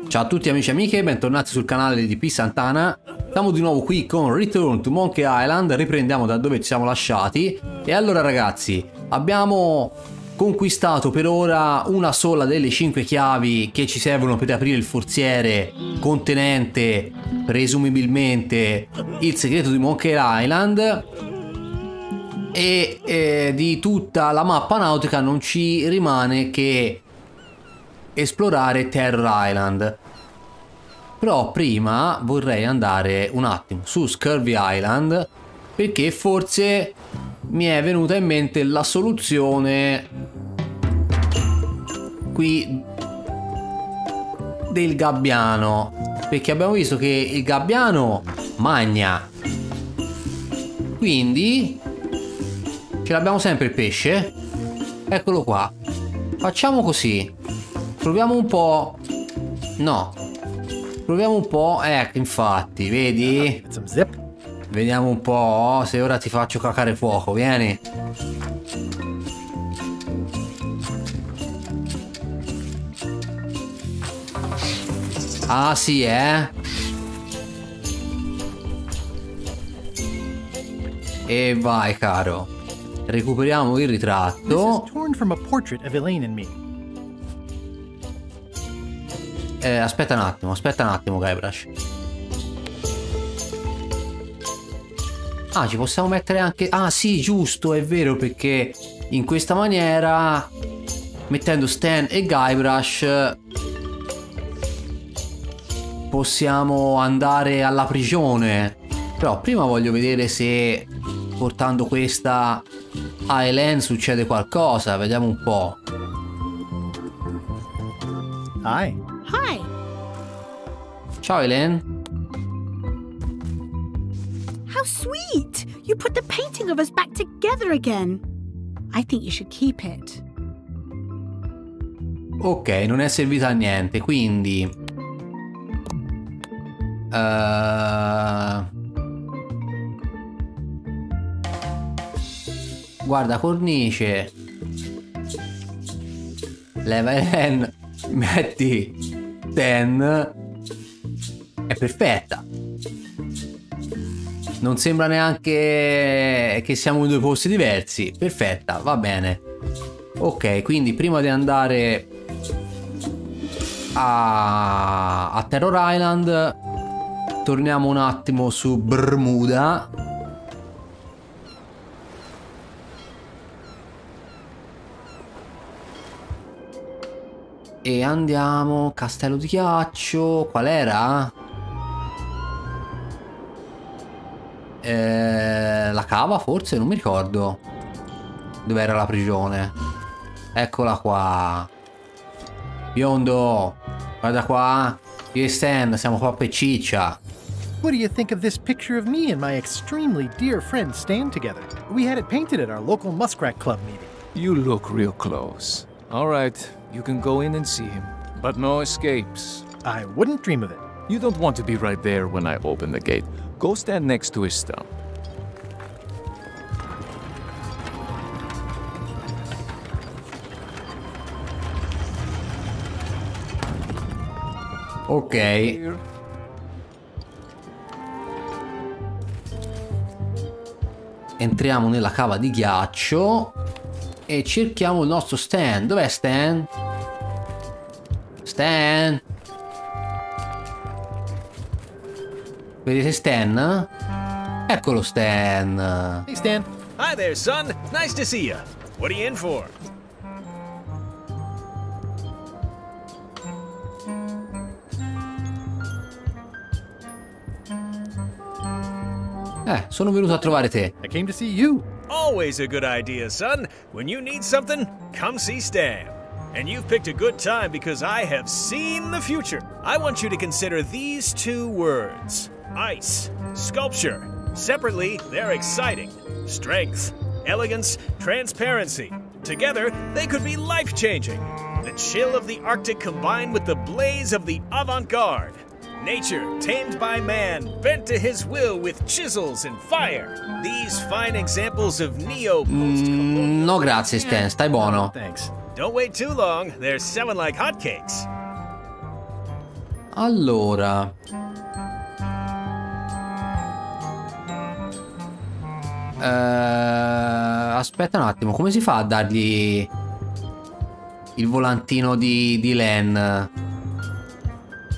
Ciao a tutti amici e amiche, bentornati sul canale di P Santana. Siamo di nuovo qui con Return to Monkey Island, riprendiamo da dove ci siamo lasciati. E allora ragazzi, abbiamo conquistato per ora una sola delle 5 chiavi che ci servono per aprire il forziere contenente, presumibilmente, il segreto di Monkey Island. E di tutta la mappa nautica non ci rimane che esplorare Terror Island. Però prima vorrei andare un attimo su Scurvy Island, perché forse mi è venuta in mente la soluzione qui del gabbiano, perché abbiamo visto che il gabbiano magna, quindi ce l'abbiamo sempre il pesce. Eccolo qua. Facciamo così, proviamo un po'. No, proviamo un po'. Ecco, infatti, vedi? Vediamo un po' se ora ti faccio cacare fuoco. Vieni. Ah sì, E vai caro. Recuperiamo il ritratto. Aspetta un attimo, Guybrush. Ah, ci possiamo mettere anche... Ah sì, giusto, è vero, perché in questa maniera, mettendo Stan e Guybrush, possiamo andare alla prigione. Però prima voglio vedere se portando questa a Elaine succede qualcosa. Vediamo un po'. Hi. Hi. Ciao Elaine. How sweet! You put the painting of us back together again. I think you should keep it. Ok, non è servita a niente, quindi guarda, cornice. Leva Elaine, metti Ten. È perfetta. Non sembra neanche che siamo in due posti diversi. Perfetta, va bene. Ok, quindi prima di andare a Terror Island, torniamo un attimo su Bermuda. E andiamo. Castello di ghiaccio. Qual era? La cava forse? Non mi ricordo dov'era la prigione. Eccola qua. Biondo, guarda qua. Io e Stan siamo pappa e ciccia. What do you think of this picture of me and my extremely dear friend Stan together? We had it painted at our local Muskrat Club meeting. You look real close. All right, you can go in and see him, but no escapes. I wouldn't dream of it. You don't want to be right there when I open the gate. Go stand next to his stump. Ok. Entriamo nella cava di ghiaccio e cerchiamo il nostro Stan. Dov'è Stan? Stan? Vedete Stan? Eccolo Stan. Hey Stan. Hi there, son. Nice to see you. What are you in for? Sono venuto a trovare te. I came to see you. Always a good idea, son. When you need something, come see Stan. And you've picked a good time because I have seen the future. I want you to consider these two words. Ice. Sculpture. Separately, they're exciting. Strength. Elegance. Transparency. Together, they could be life-changing. The chill of the Arctic combined with the blaze of the avant-garde. Nature, tamed by man, bent to his will with chisels and fire. These fine examples of neo-post-colonial... No grazie Stan, stai buono. Thanks. Don't wait too long, they're selling like hotcakes. Allora, aspetta un attimo, come si fa a dargli il volantino di Len?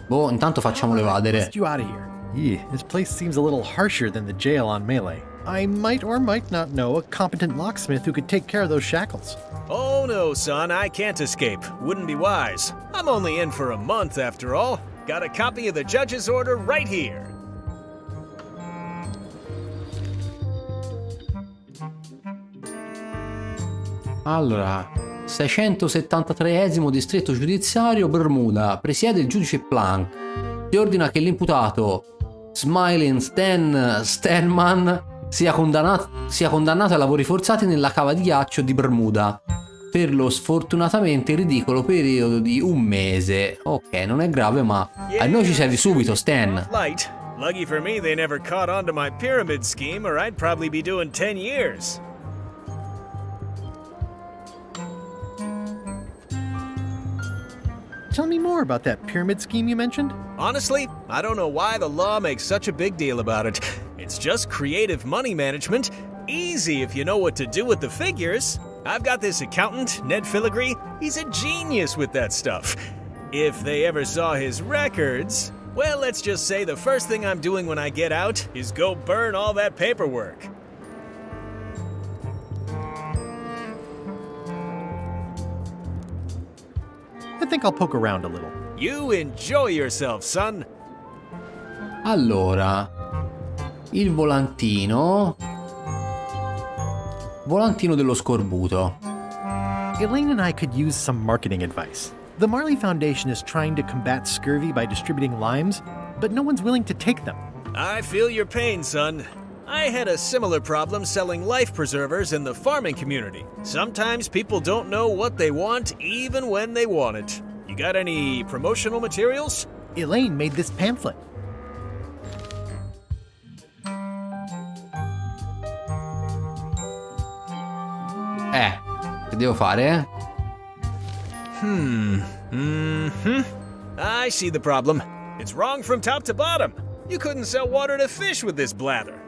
Boh, intanto facciamolo evadere. Get you out of here. Yeah, this place seems a little harsher than the jail on Melee. I might or might not know a competent locksmith who could take care of those shackles. Oh no, son, I can't escape. Wouldn't be wise. I'm only in for a month after all. Got a copy of the judge's order right here. Allora, 673esimo distretto giudiziario, Bermuda. Presiede il giudice Plank. Si ordina che l'imputato Smiling Stanman sia condannato a lavori forzati nella cava di ghiaccio di Bermuda per lo sfortunatamente ridicolo periodo di un mese. Ok, non è grave, ma a noi ci servi subito, Stan. Light. Lucky for me they never caught on to my pyramid scheme or I'd probably be doing 10 years. Tell me more about that pyramid scheme you mentioned. Honestly, I don't know why the law makes such a big deal about it. It's just creative money management. Easy if you know what to do with the figures. I've got this accountant, Ned Filigree. He's a genius with that stuff. If they ever saw his records, well, let's just say the first thing I'm doing when I get out is go burn all that paperwork. I think I'll poke around a little. You enjoy yourself, son. Allora, il volantino dello scorbuto. Elaine and I could use some marketing advice. The Marley Foundation is trying to combat scurvy by distributing limes, but no one's willing to take them. I feel your pain, son. I had a similar problem selling life preservers in the farming community. Sometimes people don't know what they want even when they want it. You got any promotional materials? Elaine made this pamphlet. Che devo fare? I see the problem. It's wrong from top to bottom. You couldn't sell water to fish with this blather.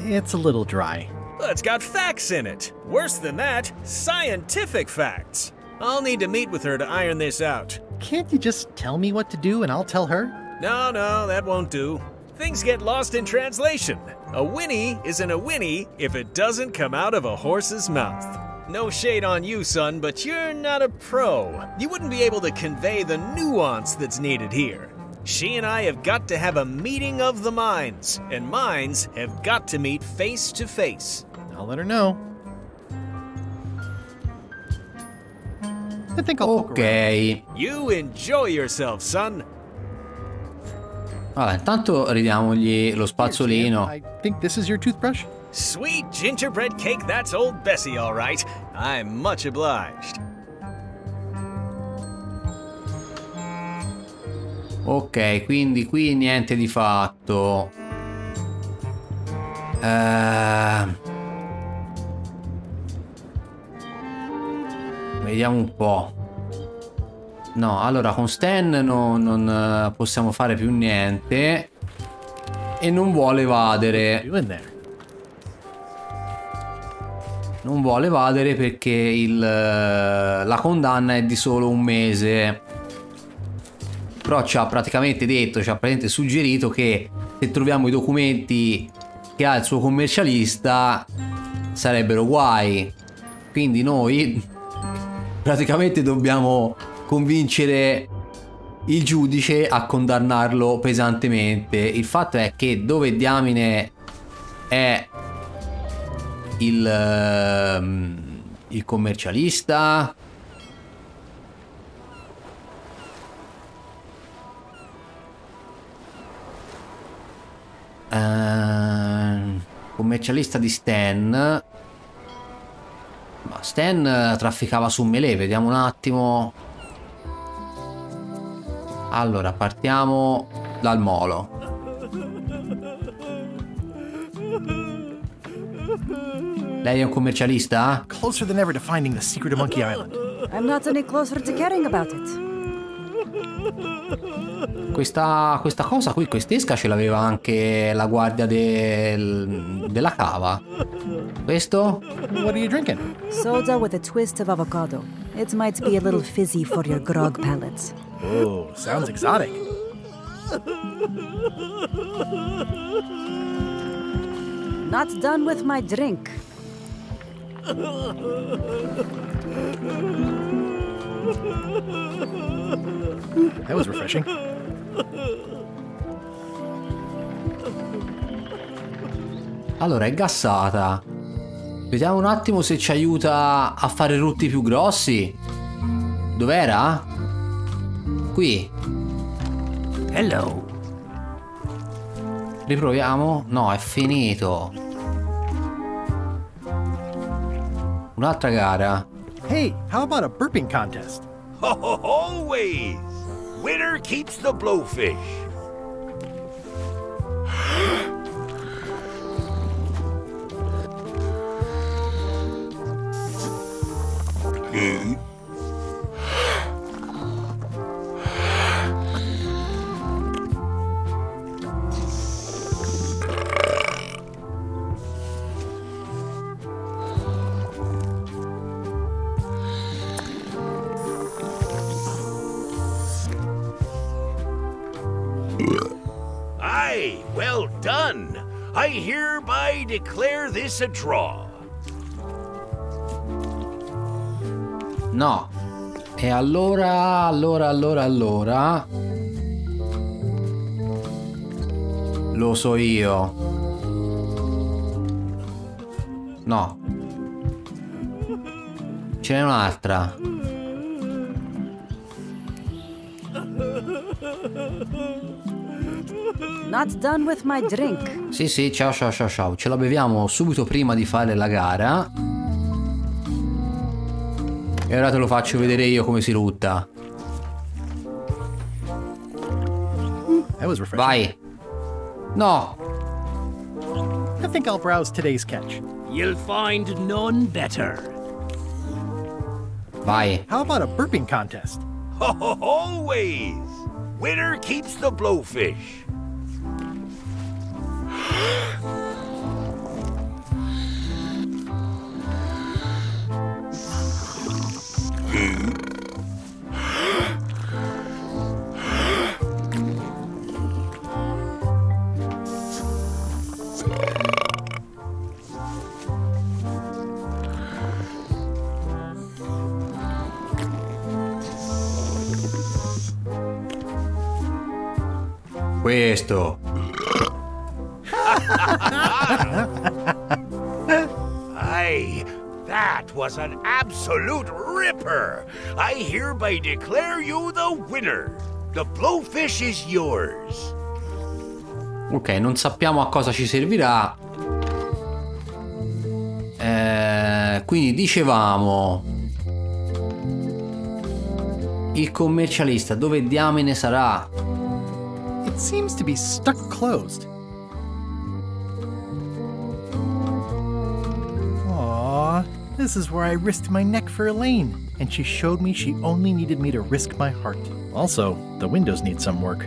It's a little dry. But it's got facts in it. Worse than that, scientific facts. I'll need to meet with her to iron this out. Can't you just tell me what to do and I'll tell her? No, that won't do. Things get lost in translation. A whinny isn't a whinny if it doesn't come out of a horse's mouth. No shade on you, son, but you're not a pro. You wouldn't be able to convey the nuance that's needed here. She and I have got to have a meeting of the minds, and minds have got to meet face to face. I'll let her know. I think I'll poke around. Ok. You enjoy yourself, son. Vabbè, intanto ridiamogli lo spazzolino. I think this is your toothbrush. Sweet gingerbread cake, that's old Bessie, all right. I'm much obliged. Ok, quindi qui niente di fatto. Vediamo un po'. No, allora con Stan non possiamo fare più niente. E non vuole evadere. Non vuole evadere perché la condanna è di solo un mese. Però ci ha praticamente detto, ci ha praticamente suggerito che se troviamo i documenti che ha il suo commercialista sarebbero guai. Quindi noi praticamente dobbiamo convincere il giudice a condannarlo pesantemente. Il fatto è che dove diamine è il commercialista? Commercialista di Stan. Ma Stan trafficava su Melee, vediamo un attimo. Allora, partiamo dal molo. Lei è un commercialista? Closer than ever to finding the secret of Monkey Island. I'm not any closer to caring about it. Questa cosa qui, quest'esca ce l'aveva anche la guardia della cava. Questo? What are you drinking? Soda with a twist of avocado. It might be a little fizzy for your grog palates. Oh, sounds exotic. Not done with my drink. That was refreshing. Allora, è gassata. Vediamo un attimo se ci aiuta a fare rutti più grossi. Dov'era? Qui. Hello. Riproviamo. No, è finito. Un'altra gara. Hey, how about a burping contest? Always. Winner keeps the blowfish. Aye, well done. I hereby declare this a draw. No. E allora. Lo so io. No. Ce n'è un'altra. Not done with my drink. Sì, ciao. Ce la beviamo subito prima di fare la gara. E ora te lo faccio vedere io come si rutta. That was refreshing. Vai. No. I think I'll browse today's catch. You'll find none better. Vai. How about a burping contest? Always. Winner keeps the blowfish. Questo. Aye, that was an absolute ripper. I hereby declare you the winner. The blowfish is yours. Ok, non sappiamo a cosa ci servirà. Quindi dicevamo, il commercialista dove diamine sarà? It seems to be stuck closed. Aww, this is where I risked my neck for Elaine, and she showed me she only needed me to risk my heart. Also, the windows need some work.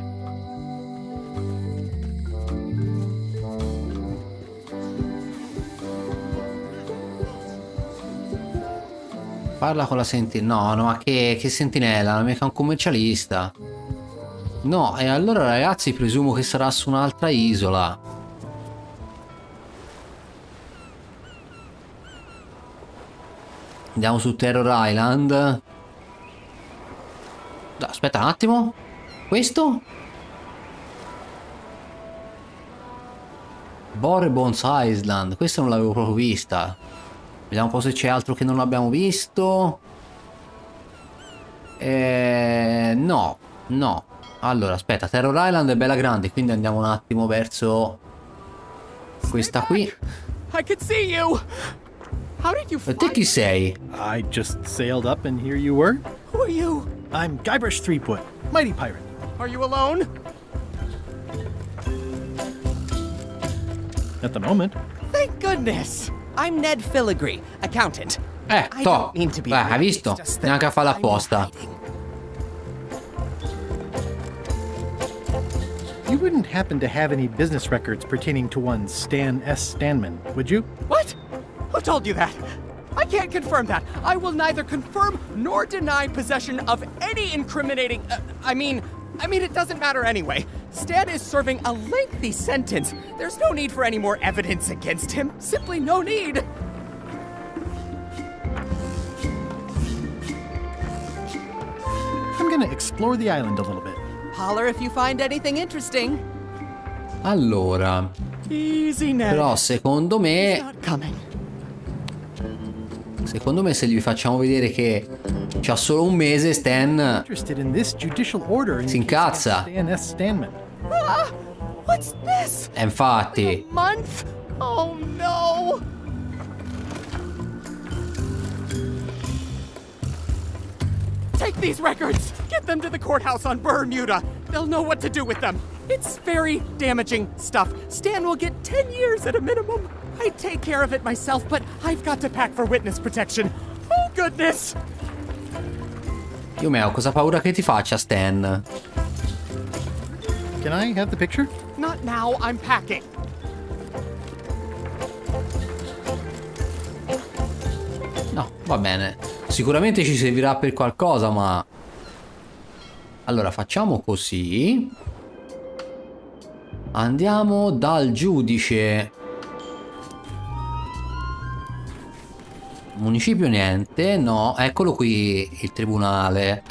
Parla con la sentinella. No, ma che sentinella? Non è mica un commercialista. No, e allora ragazzi presumo che sarà su un'altra isola. Andiamo su Terror Island. Aspetta un attimo. Questo? Borebon's Island. Questa non l'avevo proprio vista. Vediamo un po' se c'è altro che non abbiamo visto. No. Allora, aspetta, Terror Island è bella grande, quindi andiamo un attimo verso questa qui. I could see you. How did you E te chi sei? I just sailed up and here you were. Who are you? I'm Guybrush Threepwood, mighty pirate. Are you alone? At the moment. Thank goodness. I'm Ned Filigree, accountant. I don't mean to be rude, hai visto? it's just that Neanche a farla I'm apposta. hiding. wouldn't happen to have any business records pertaining to one Stan S. Stanman, would you? What? Who told you that? I can't confirm that. I will neither confirm nor deny possession of any incriminating... I mean, it doesn't matter anyway. Stan is serving a lengthy sentence. There's no need for any more evidence against him. Simply no need. I'm gonna explore the island a little bit. Holler if you find anything interesting. Allora, Easy, Ned. però secondo me Not coming. se gli facciamo vedere che c'ha solo un mese, Stan Interested in this judicial order in si incazza. Stan S. Stanman. Ah, what's this? Infatti, Month? Oh no! Take these records! Get them to the courthouse on Bermuda! They'll know what to do with them! It's very damaging stuff. Stan will get 10 years at a minimum. I'd take care of it myself, but I've got to pack for witness protection. Oh goodness! io me ho cosa paura che ti faccia, Stan. Can I have the picture? Not now, I'm packing. No, va bene. Sicuramente ci servirà per qualcosa, ma... Allora, facciamo così. Andiamo dal giudice. Municipio niente, no. Eccolo qui, il tribunale.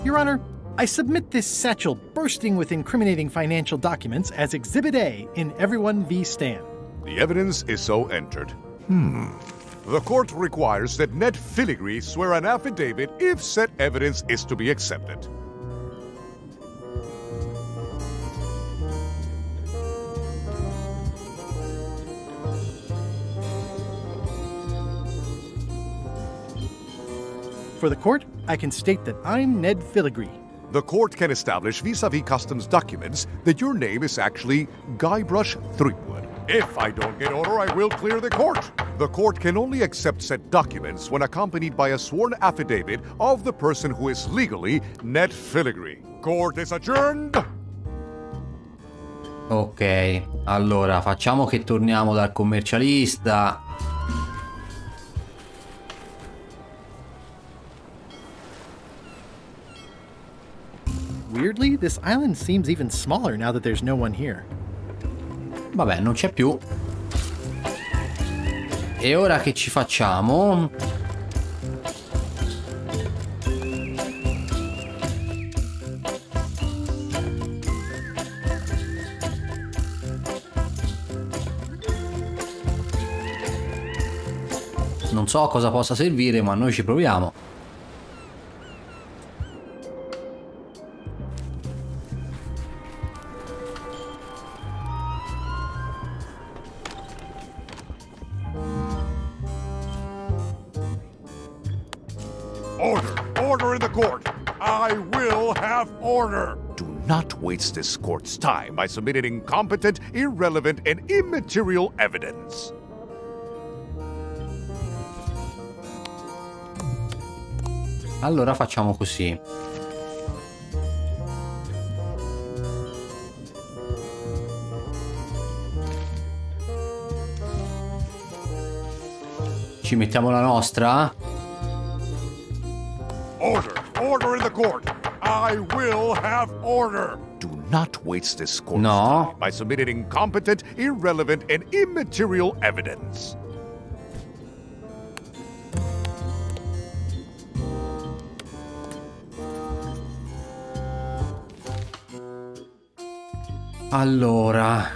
Your Honor, I submit this satchel bursting with incriminating financial documents as Exhibit A in Everyone v. Stan. The evidence is so entered. The court requires that Ned Filigree swear an affidavit if said evidence is to be accepted. For the court, I can state that I'm Ned Filigree. The court can establish vis-a-vis customs documents that your name is actually Guybrush Threepwood. If I don't get order, I will clear the court. The court can only accept said documents when accompanied by a sworn affidavit of the person who is legally Ned Filigree. Court is adjourned. Ok, allora facciamo che torniamo dal commercialista. Weirdly, this island seems even smaller now that there's no one here. Vabbè, non c'è più. E ora che ci facciamo? Non so a cosa possa servire, ma noi ci proviamo. Order in the court. I will have order. Do not waste this court's time by submitting incompetent, irrelevant, and immaterial evidence. Allora facciamo così. Ci mettiamo la nostra? Order in the court. I will have order. Do not waste this court's time by submitting incompetent, irrelevant, and immaterial evidence. Allora,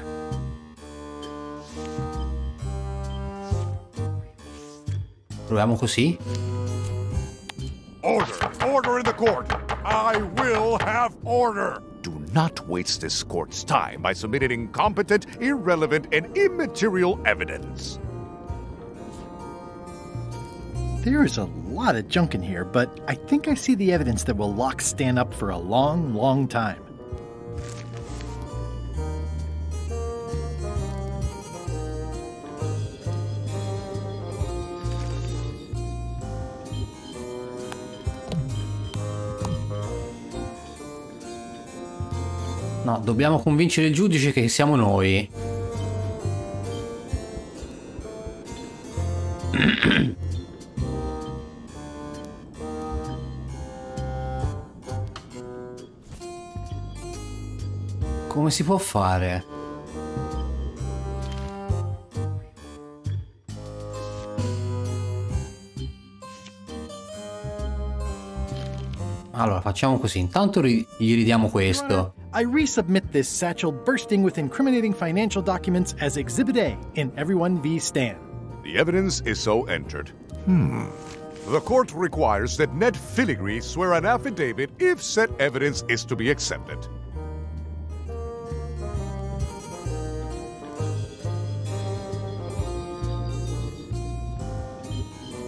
proviamo così. Order in the court. I will have order. Do not waste this court's time by submitting incompetent, irrelevant, and immaterial evidence. There is a lot of junk in here, but I think I see the evidence that will lock Stan up for a long, long time. No, dobbiamo convincere il giudice che siamo noi. Come si può fare? Allora, facciamo così. Intanto gli ridiamo questo. I resubmit this satchel bursting with incriminating financial documents as Exhibit A in Everyone v. Stan. The evidence is so entered. The court requires that Ned Filigree swear an affidavit if said evidence is to be accepted.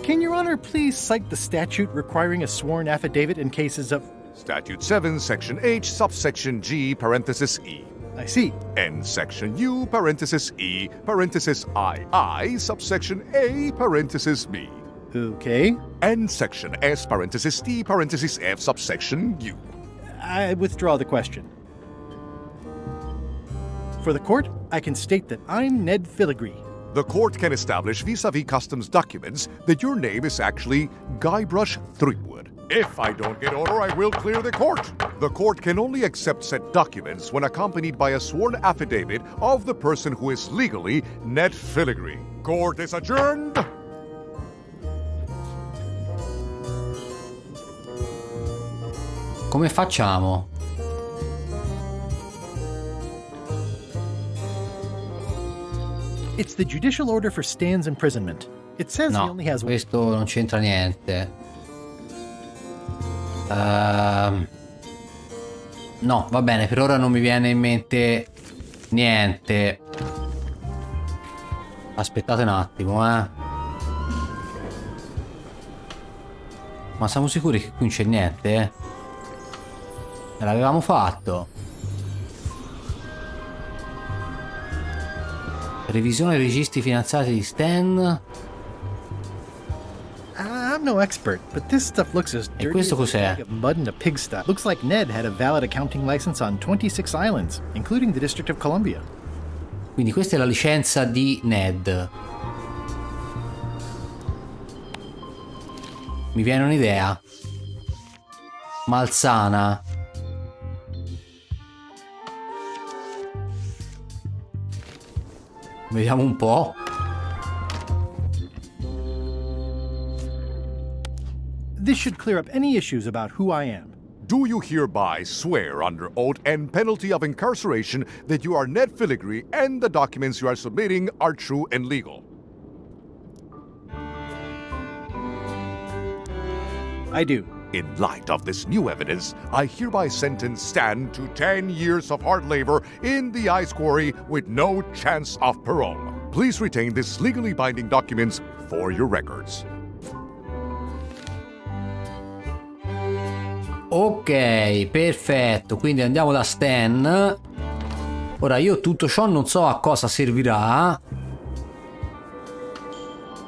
Can Your Honor please cite the statute requiring a sworn affidavit in cases of... Statute 7, Section H, subsection G, parenthesis E. I see. And Section U, parenthesis E, parenthesis II, subsection A, parenthesis B. Okay. And Section S, parenthesis T, parenthesis F, subsection U. I withdraw the question. For the court, I can state that I'm Ned Filigree. The court can establish vis-a-vis customs documents that your name is actually Guybrush Threepwood. If I don't get order, I will clear the court. The court can only accept said documents when accompanied by a sworn affidavit of the person who is legally Ned Filigree. Court is adjourned. Come facciamo? It's the judicial order for Stan's imprisonment. It says he No, only has... questo non c'entra niente. No, va bene, per ora non mi viene in mente niente. Aspettate un attimo, Ma siamo sicuri che qui non c'è niente? L'avevamo fatto. Revisione dei registri finanziari di Stan. I'm no expert, but this stuff looks as dirty questo as a cos'è? bag of mud in a pigsty. Looks like Ned had a valid accounting license on 26 islands, including the District of Columbia. Quindi questa è la licenza di Ned. Mi viene un'idea. Malsana. Vediamo un po'. This should clear up any issues about who I am. Do you hereby swear under oath and penalty of incarceration that you are Ned Filigree and the documents you are submitting are true and legal? I do. In light of this new evidence, I hereby sentence Stan to 10 years of hard labor in the ice quarry with no chance of parole. Please retain this legally binding documents for your records. Ok, perfetto. Quindi andiamo da Stan. Ora io tutto ciò non so a cosa servirà.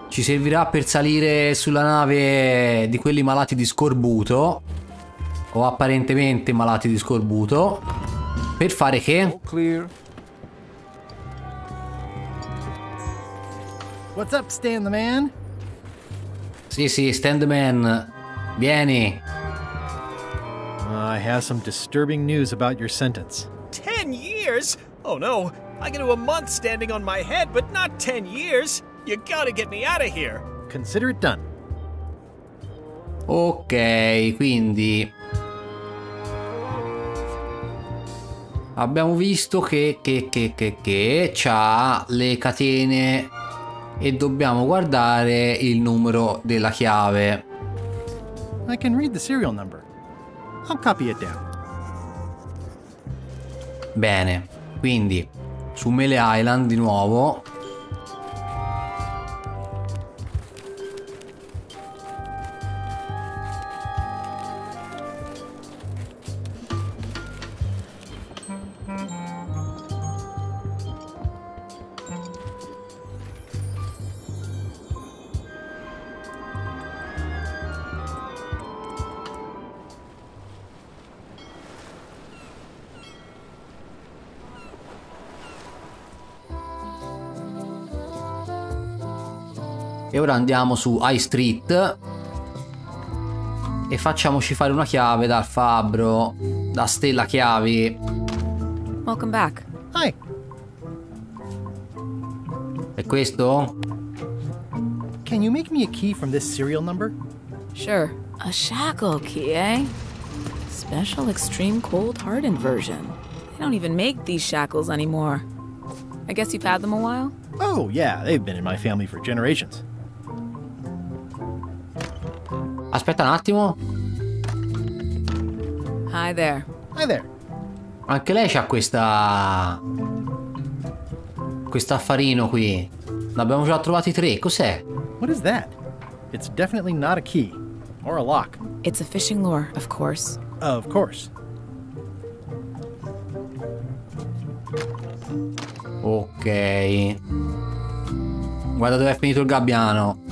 Ci servirà per salire sulla nave di quelli malati di scorbuto, o apparentemente malati di scorbuto. Per fare che? Clear. What's up, Stan the man? Sì, sì, Stan the man. Vieni. I have some disturbing news about your sentence. 10 years? Oh no, I can do a month standing on my head, but not 10 years. You gotta get me out of here. Consider it done. Ok, quindi abbiamo visto che c'ha le catene e dobbiamo guardare il numero della chiave. I can read the serial number. I'll copy it down. Bene, quindi su Mele Island di nuovo. E ora andiamo su High Street e facciamoci fare una chiave dal fabbro, da Stella Chiavi. Welcome back. Hi. E questo? Can you make me a key from this serial number? Sure. A shackle key, eh? Special extreme cold hardened version. They don't even make these shackles anymore. I guess you've had them a while? Oh, yeah, they've been in my family for generations. Aspetta un attimo. Hi there. Hi there. Anche lei c'ha questa... questo affarino qui. Ne abbiamo già trovati 3. Cos'è? What is that? It's definitely not a key. Or a lock. It's a fishing lure, of course. Of course. Ok. Guarda dove è finito il gabbiano.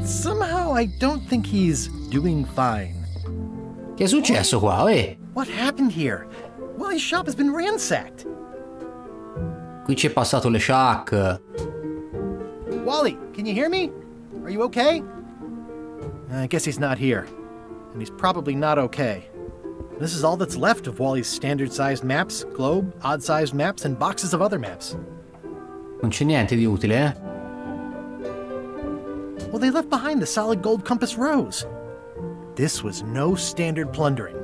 Somehow I don't think he's doing fine. Che è successo qua? What happened here? Wally's shop has been ransacked. Qui ci è passato le Shaq. Wally, can you hear me? Are you okay? I guess he's not here. And he's probably not okay. This is all that's left of Wally's standard-sized maps, globe, odd-sized maps, and boxes of other maps. Non c'è niente di utile, eh? Well, they left behind the solid gold compass rose. This was no standard plundering.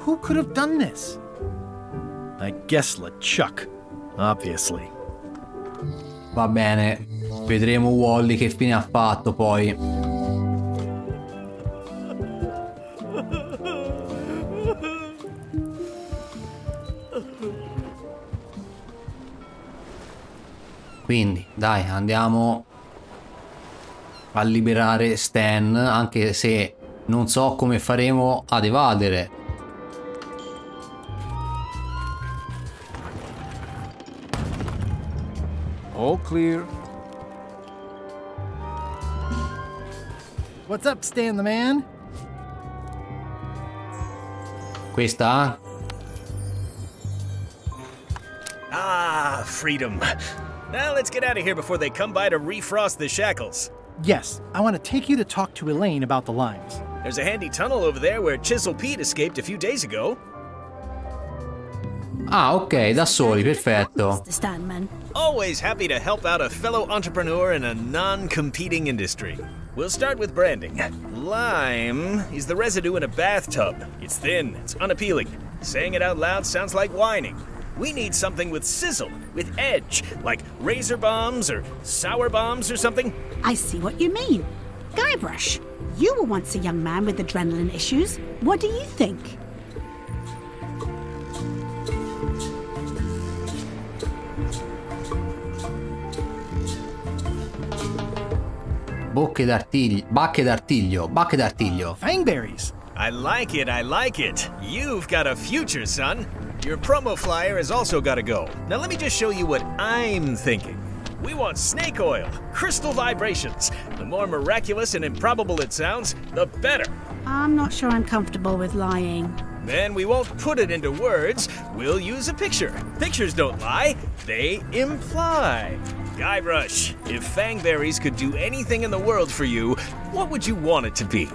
Who could have done this? I guess LeChuck, obviously. Va bene. Vedremo Wally che fine ha fatto poi. Quindi, dai, andiamo a liberare Stan, anche se non so come faremo ad evadere. All clear. What's up, Stan the Man? Questa? Ah, freedom. Now let's get out of here before they come by to refrost the shackles. Yes, I want to take you to talk to Elaine about the limes. There's a handy tunnel over there where Chisel Pete escaped a few days ago. Ah, ok, da soli, perfetto. Mr. Stanman. Always happy to help out a fellow entrepreneur in a non-competing industry. We'll start with branding. Lime is the residue in a bathtub. It's thin, it's unappealing. Saying it out loud sounds like whining. We need something with sizzle, with edge, like razor bombs or sour bombs or something. I see what you mean. Guybrush, you were once a young man with adrenaline issues. What do you think? Bacche d'artiglio. Fangberries. I like it, I like it. You've got a future, son. Your promo flyer has also got to go. Now let me just show you what I'm thinking. We want snake oil, crystal vibrations. The more miraculous and improbable it sounds, the better. I'm not sure I'm comfortable with lying. Then we won't put it into words. We'll use a picture. Pictures don't lie, they imply. Guybrush, if Fangberries could do anything in the world for you, what would you want it to be?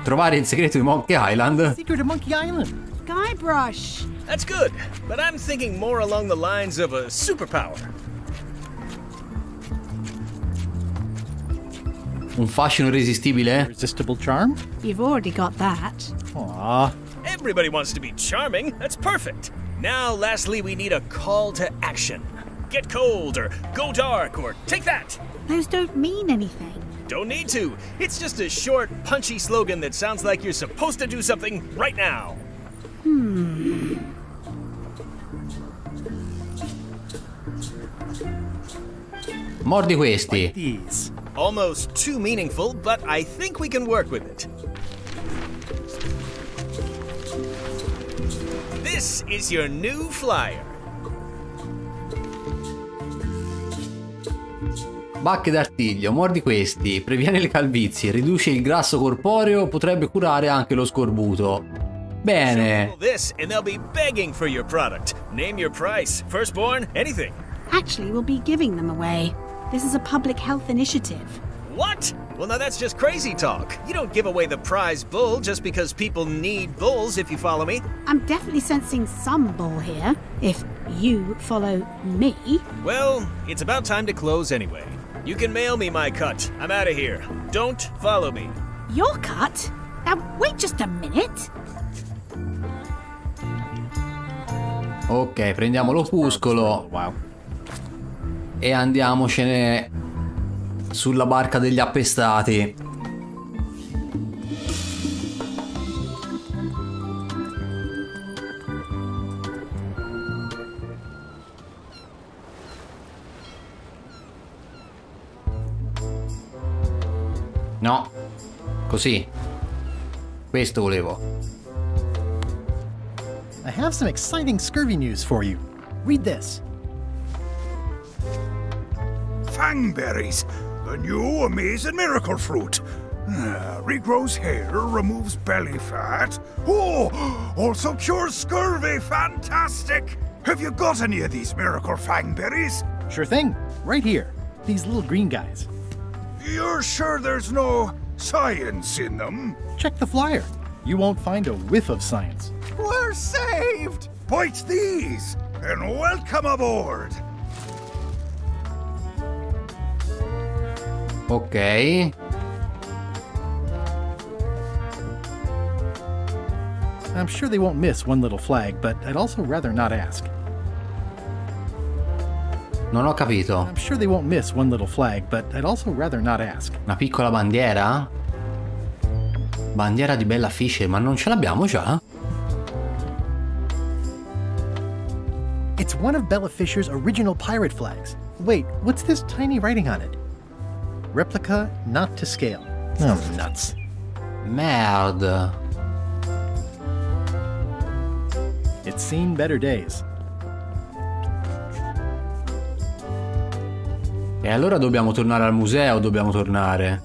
Trovare il segreto di Monkey Island. Secret of Monkey Island. Guybrush. That's good, but I'm thinking more along the lines of a superpower. Un fascino irresistibile? Irresistible charm? You've already got that. Aww. Everybody wants to be charming. That's perfect. Now, lastly, we need a call to action. Get cold, or go dark, or take that. Those don't mean anything. Don't need to. It's just a short, punchy slogan that sounds like you're supposed to do something right now. Mordi questi. These. Almost too meaningful, but I think we can work with it. This is your new flyer. Bacche d'artiglio, mordi questi, previene le calvizie, riduce il grasso corporeo, potrebbe curare anche lo scorbuto. Bene. This and they'll be begging for your product. Name your price. Firstborn, anything. Actually, we'll be giving them away. This is a public health initiative. What? Well, now that's just crazy talk. You don't give away the prize bull just because people need bulls, if you follow me. I'm definitely sensing some bull here, if you follow me. Well, it's about time to close anyway. You can mail me my cut. I'm out of here. Don't follow me. Your cut? Now, wait just a minute. Ok, prendiamo l'opuscolo. Wow. E andiamocene sulla barca degli appestati. No, così. Questo volevo. I have some exciting scurvy news for you. Read this. Fangberries, the new amazing miracle fruit. Regrows hair, removes belly fat. Oh, also cures scurvy. Fantastic! Have you got any of these miracle fangberries? Sure thing. Right here. These little green guys. You're sure there's no science in them? Check the flyer. You won't find a whiff of science. We're saved! Bite these, and welcome aboard! Ok. I'm sure they won't miss one little flag, but I'd also rather not ask. Non ho capito. I'm sure they won't miss one little flag, but I'd also rather not ask. Una piccola bandiera? Bandiera di Bella Fisher, ma non ce l'abbiamo già? It's one of Bella Fisher's original pirate flags. Wait, what's this tiny writing on it? Replica not to scale. Oh, nuts. Merde. It's seen better days. E allora dobbiamo tornare al museo, dobbiamo tornare.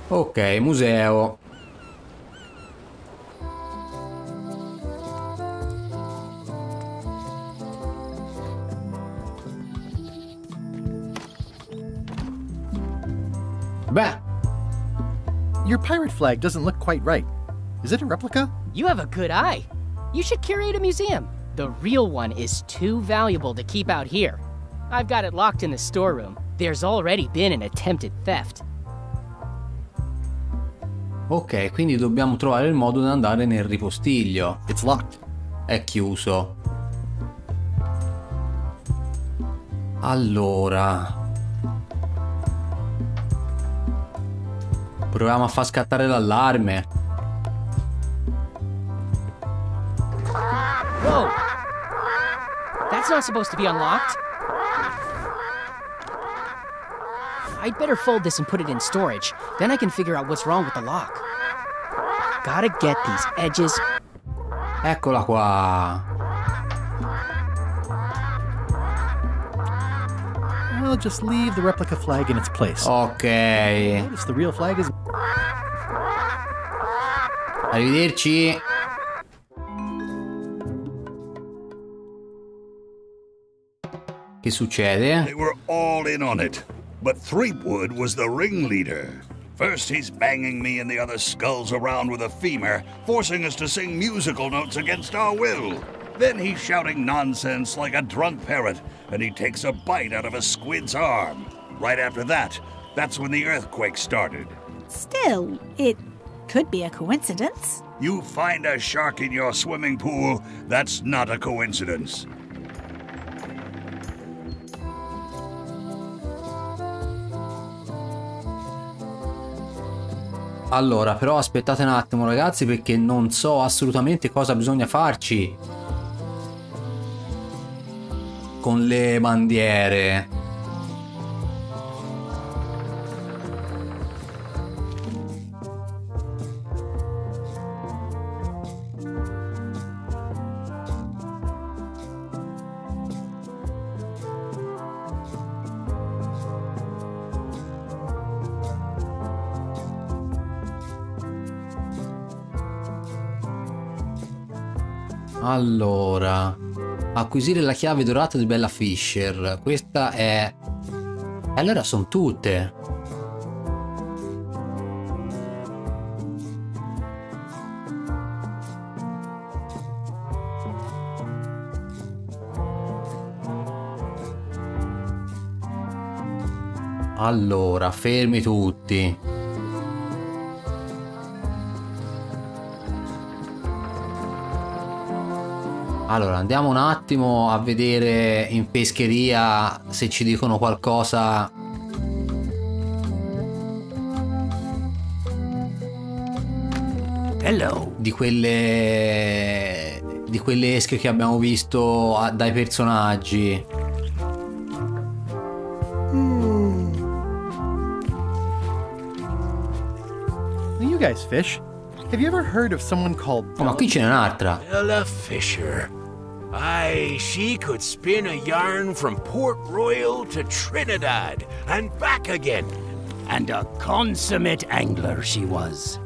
Ok, museo. Beh. Your pirate flag doesn't look quite right. Is it a replica? You have a good eye. You should curate a museum. The real one is too valuable to keep out here. I've got it locked in the storeroom. There's already been an attempted theft. Ok, quindi dobbiamo trovare il modo di andare nel ripostiglio. It's locked. È chiuso. Allora. Proviamo a far scattare l'allarme. Whoa! That's not supposed to be unlocked. I'd better fold this and put it in storage. Then I can figure out what's wrong with the lock. Gotta get these edges. Eccola qua. I'll just leave the replica flag in its place. Ok. Notice the real flag is... Arrivederci. Che succede? They were all in on it, but Threepwood was the ringleader. First he's banging me and the other skulls around with a femur, forcing us to sing musical notes against our will. Then he's shouting nonsense like a drunk parrot, and he takes a bite out of a squid's arm. Right after that, that's when the earthquake started. Still, it could be a coincidence. You find a shark in your swimming pool, that's not a coincidence. Allora, però aspettate un attimo ragazzi, perché non so assolutamente cosa bisogna farci con le bandiere. Allora, acquisire la chiave dorata di Bella Fisher. Questa è... allora sono tutte. Allora, fermi tutti. Allora, andiamo un attimo a vedere in pescheria se ci dicono qualcosa. Hello. Di quelle esche che abbiamo visto dai personaggi. You guys fish? Have you ever heard of someone called... Oh, ma qui ce n'è un'altra. Bella Fisher. Aye, she could spin a yarn from Port Royal to Trinidad and back again. And a consummate angler she was.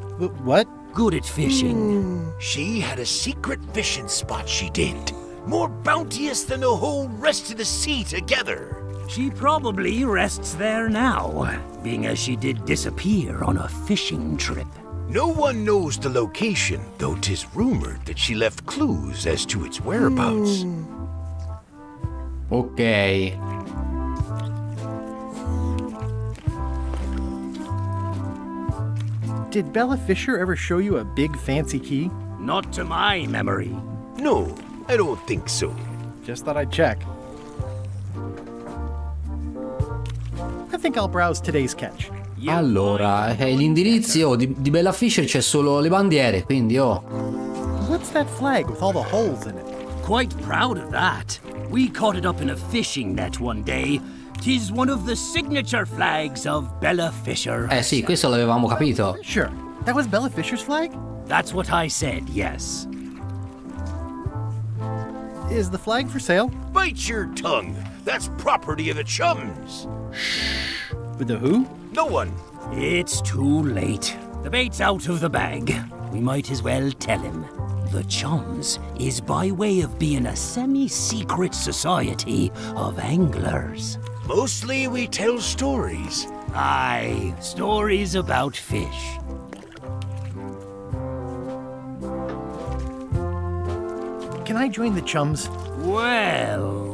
What? Good at fishing. She had a secret fishing spot, she did. More bounteous than the whole rest of the sea together. She probably rests there now, being as she did disappear on a fishing trip. No one knows the location, though 'tis rumored that she left clues as to its whereabouts. Ok. Did Bella Fisher ever show you a big fancy key? Not to my memory. No, I don't think so. Just thought I'd check. I think I'll browse today's catch. Allora, gli indirizzi di Bella Fisher c'è solo le bandiere, quindi What's that flag with all the holes in it? Quite proud of that. We caught it up in a fishing net one day. 'Tis one of the signature flags of Bella Fisher. sì, questo l'avevamo capito. Sure. That was Bella Fisher's flag? That's what I said, yes. Is the flag for sale? Bite your tongue. That's property of the chums. With the who? No one. It's too late. The bait's out of the bag. We might as well tell him. The Chums is by way of being a semi-secret society of anglers. Mostly we tell stories. Aye, stories about fish. Can I join the Chums? Well...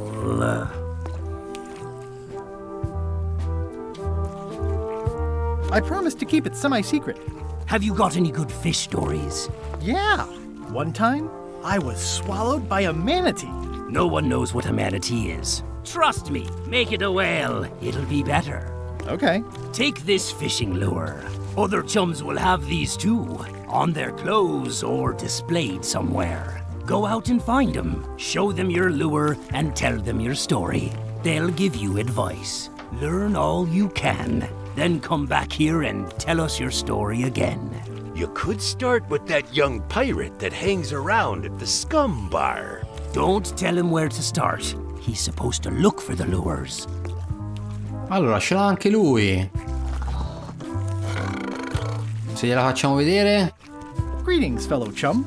I promised to keep it semi-secret. Have you got any good fish stories? Yeah. One time, I was swallowed by a manatee. No one knows what a manatee is. Trust me, make it a whale. It'll be better. Okay. Take this fishing lure. Other chums will have these too, on their clothes or displayed somewhere. Go out and find them, show them your lure, and tell them your story. They'll give you advice. Learn all you can. Then come back here and tell us your story again. You could start with that young pirate that hangs around at the Scum Bar. Don't tell him where to start. He's supposed to look for the lures. Allora, ce l'ha anche lui. Se gliela facciamo vedere. Greetings, fellow chum.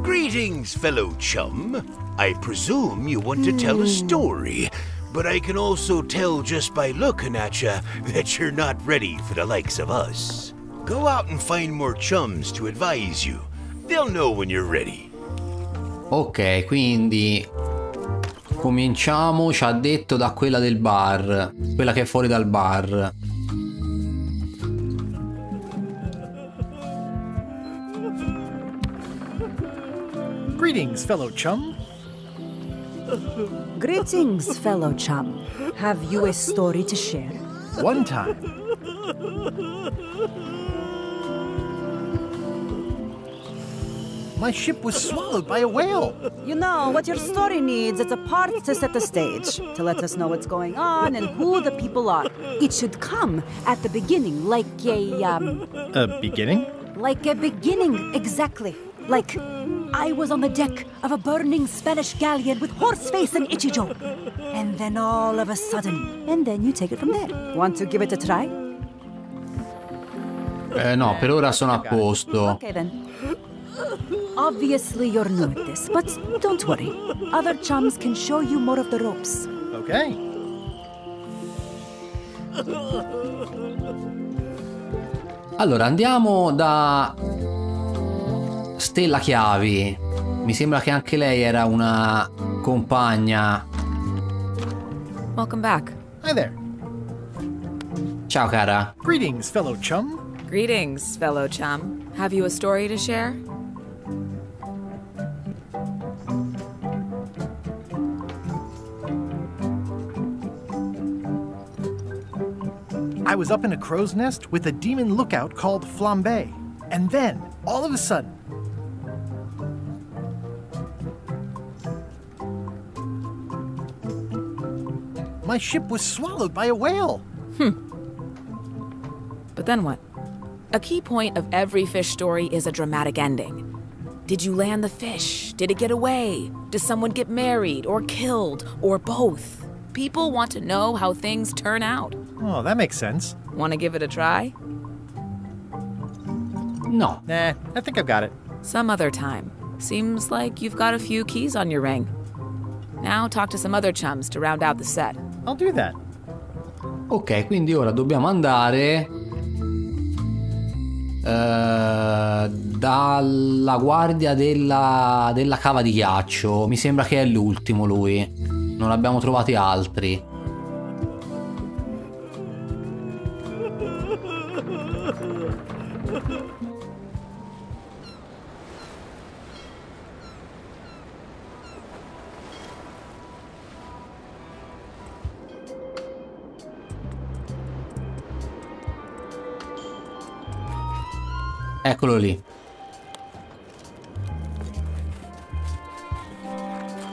Greetings, fellow chum. I presume you want to tell a story. But I can also tell just by looking at you that you're not ready for the likes of us. Go out and find more chums to advise you. They'll know when you're ready. Ok, quindi cominciamo, ci ha detto, da quella del bar, quella che è fuori dal bar. Greetings, fellow chum. Greetings, fellow chum. Have you a story to share? One time. My ship was swallowed by a whale. You know, what your story needs is a part to set the stage, to let us know what's going on and who the people are. It should come at the beginning, like A beginning? Like a beginning, exactly. Like, I was on the deck of a burning Spanish galleon with Horseface and Ichijo. And then all of a sudden, and then you take it from there. Want to give it a try? No, per ora sono a posto. Okay then. Obviously, you're new at this, but don't worry. Other chums can show you more of the ropes. Okay. Allora, andiamo da Stella Chiavi. Mi sembra che anche lei era una compagna. Welcome back. Hi there. Ciao, cara. Greetings, fellow chum. Greetings, fellow chum. Have you a story to share? I was up in a crow's nest with a demon lookout called Flambe. And then, all of a sudden, my ship was swallowed by a whale. But then what? A key point of every fish story is a dramatic ending. Did you land the fish? Did it get away? Does someone get married or killed or both? People want to know how things turn out. Oh, that makes sense. Want to give it a try? No. Nah, I think I've got it. Some other time. Seems like you've got a few keys on your ring. Now talk to some other chums to round out the set. I'll do that. Ok, quindi ora dobbiamo andare dalla guardia della cava di ghiaccio. Mi sembra che è l'ultimo lui. Non abbiamo trovati altri. Eccolo lì.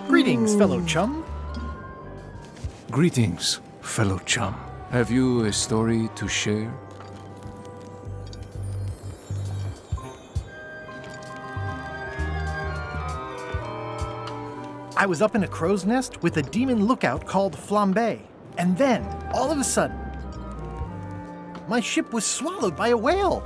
Greetings, fellow chum. Greetings, fellow chum. Have you a story to share? I was up in a crow's nest with a demon lookout called Flambe. And then, all of a sudden, my ship was swallowed by a whale.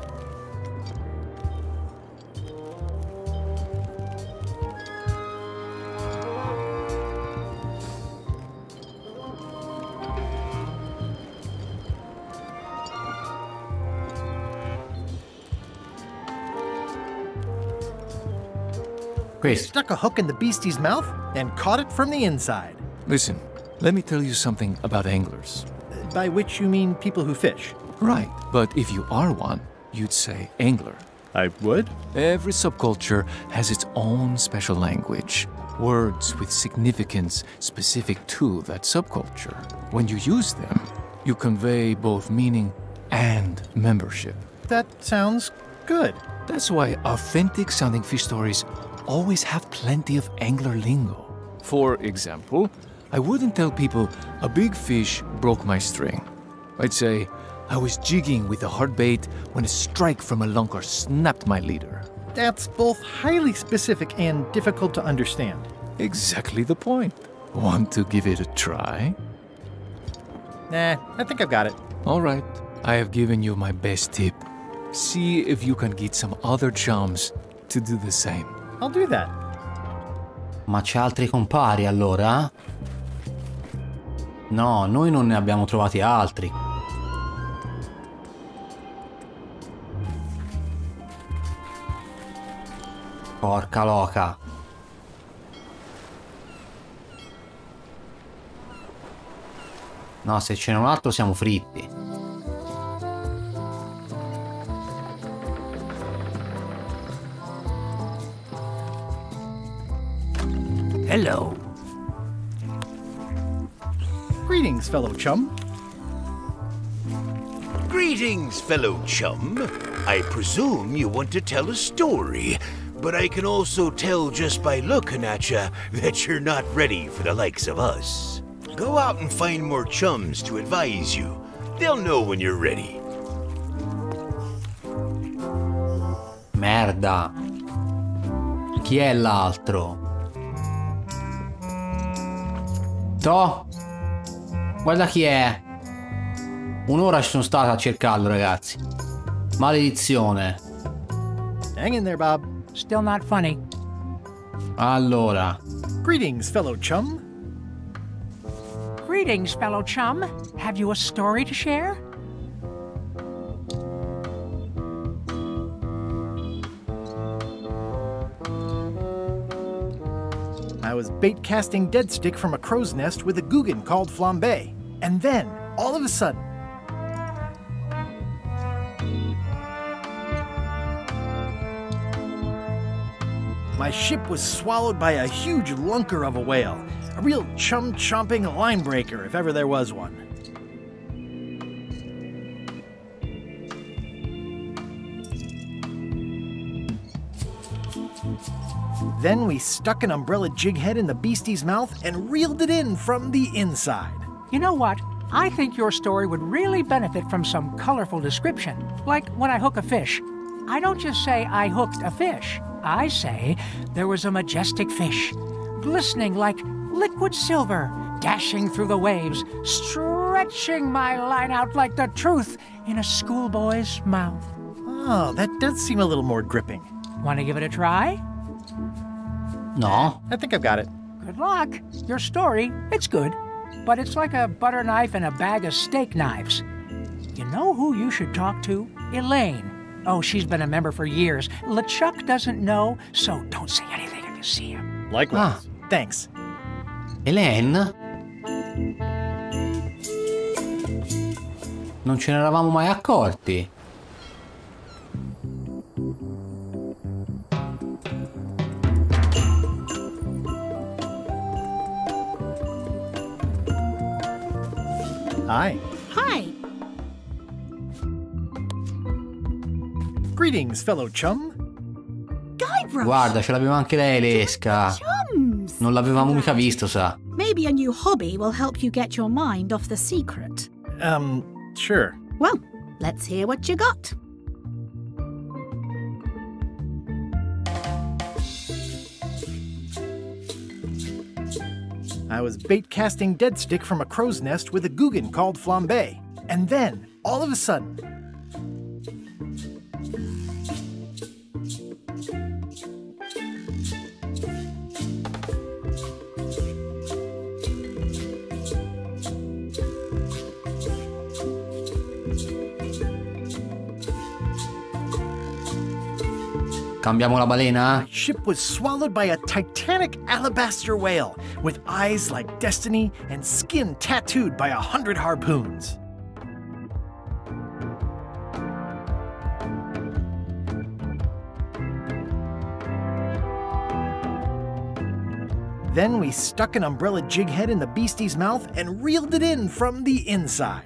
Questo. Stuck a hook in the beastie's mouth and caught it from the inside. Listen, let me tell you something about anglers. By which you mean people who fish? Right, but if you are one, you'd say angler. I would? Every subculture has its own special language, words with significance specific to that subculture. When you use them, you convey both meaning and membership. That sounds good. That's why authentic sounding fish stories always have plenty of angler lingo. For example, I wouldn't tell people a big fish broke my string. I'd say I was jigging with a hard bait when a strike from a lunker snapped my leader. That's both highly specific and difficult to understand. Exactly the point. Want to give it a try? Nah, I think I've got it. All right, I have given you my best tip. See if you can get some other chums to do the same. I'll do that. Ma c'è altri compari allora? No, noi non ne abbiamo trovati altri. Porca loca. No, se ce n'è un altro siamo fritti. Hello. Greetings, fellow chum. Greetings, fellow chum. I presume you want to tell a story, but I can also tell just by looking at you that you're not ready for the likes of us. Go out and find more chums to advise you. They'll know when you're ready. Merda. Chi è l'altro? Toh. Guarda chi è. Un'ora ci sono stato a cercarlo, ragazzi. Maledizione. Hang in there, Bob. Still not funny. Allora, Greetings, fellow chum. Greetings, fellow chum. Have you a story to share? I was bait casting dead stick from a crow's nest with a Guggen called Flambe. And then, all of a sudden, my ship was swallowed by a huge lunker of a whale. A real chum-chomping line breaker, if ever there was one. Then we stuck an umbrella jig head in the beastie's mouth and reeled it in from the inside. You know what? I think your story would really benefit from some colorful description, like when I hook a fish. I don't just say I hooked a fish. I say there was a majestic fish, glistening like liquid silver, dashing through the waves, stretching my line out like the truth in a schoolboy's mouth. Oh, that does seem a little more gripping. Want to give it a try? no. I think I've got it. Good luck. Your story, it's good, but it's like a butter knife and a bag of steak knives. You know who you should talk to? Elaine. Oh, she's been a member for years. LeChuck doesn't know, so don't say anything if you see him. Likewise. Thanks. Elaine? Non ce ne eravamo mai accorti. Hi. Hi. Greetings, fellow chum. Guybrush. Guarda, ce l'abbiamo anche lei, l'esca. Chums. Non l'avevamo mica visto, sa. Maybe a new hobby will help you get your mind off the secret. Sure. Well, let's hear what you got. I was bait casting dead stick from a crow's nest with a Guggen called Flambe. And then, all of a sudden, Cambiamo la balena? my ship was swallowed by a titanic alabaster whale with eyes like destiny and skin tattooed by 100 harpoons. Then we stuck an umbrella jig head in the beastie's mouth and reeled it in from the inside.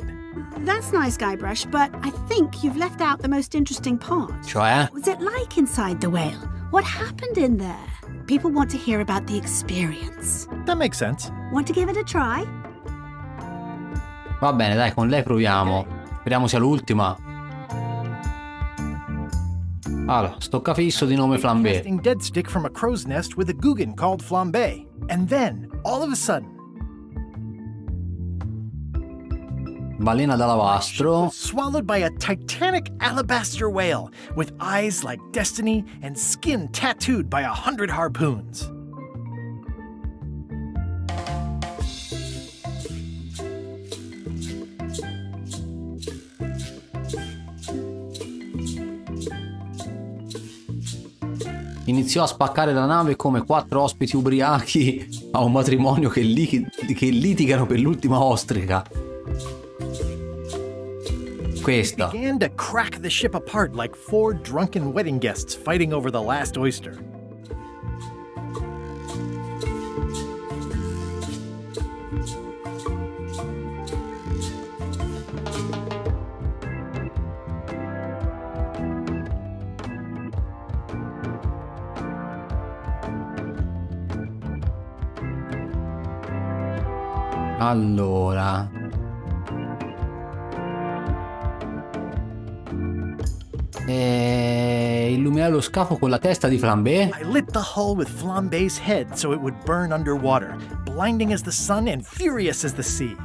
That's nice, Guybrush, but I think you've left out the most interesting part. Cioè? What was it like inside the whale? What happened in there? People want to hear about the experience. That makes sense. Want to give it a try? Va bene, dai, con lei proviamo. Speriamo sia l'ultima. Allora, stoccafisso di nome Flambe. Casting dead stick from a crow's nest with a Guggen called Flambe. And then, all of a sudden, Balena d'alabastro. swallowed by a titanic alabaster whale with eyes like destiny and skin tattooed by 100 harpoons. Iniziò a spaccare la nave come 4 ospiti ubriachi a un matrimonio che litigano per l'ultima ostrica. Questa. Began to crack the ship apart like 4 drunken wedding guests fighting over the last oyster. Allora. Illuminare lo scafo con la testa di Flambe. I lit the hull with Flambe's head so it would burn underwater, blinding as the sun and furious as the sea.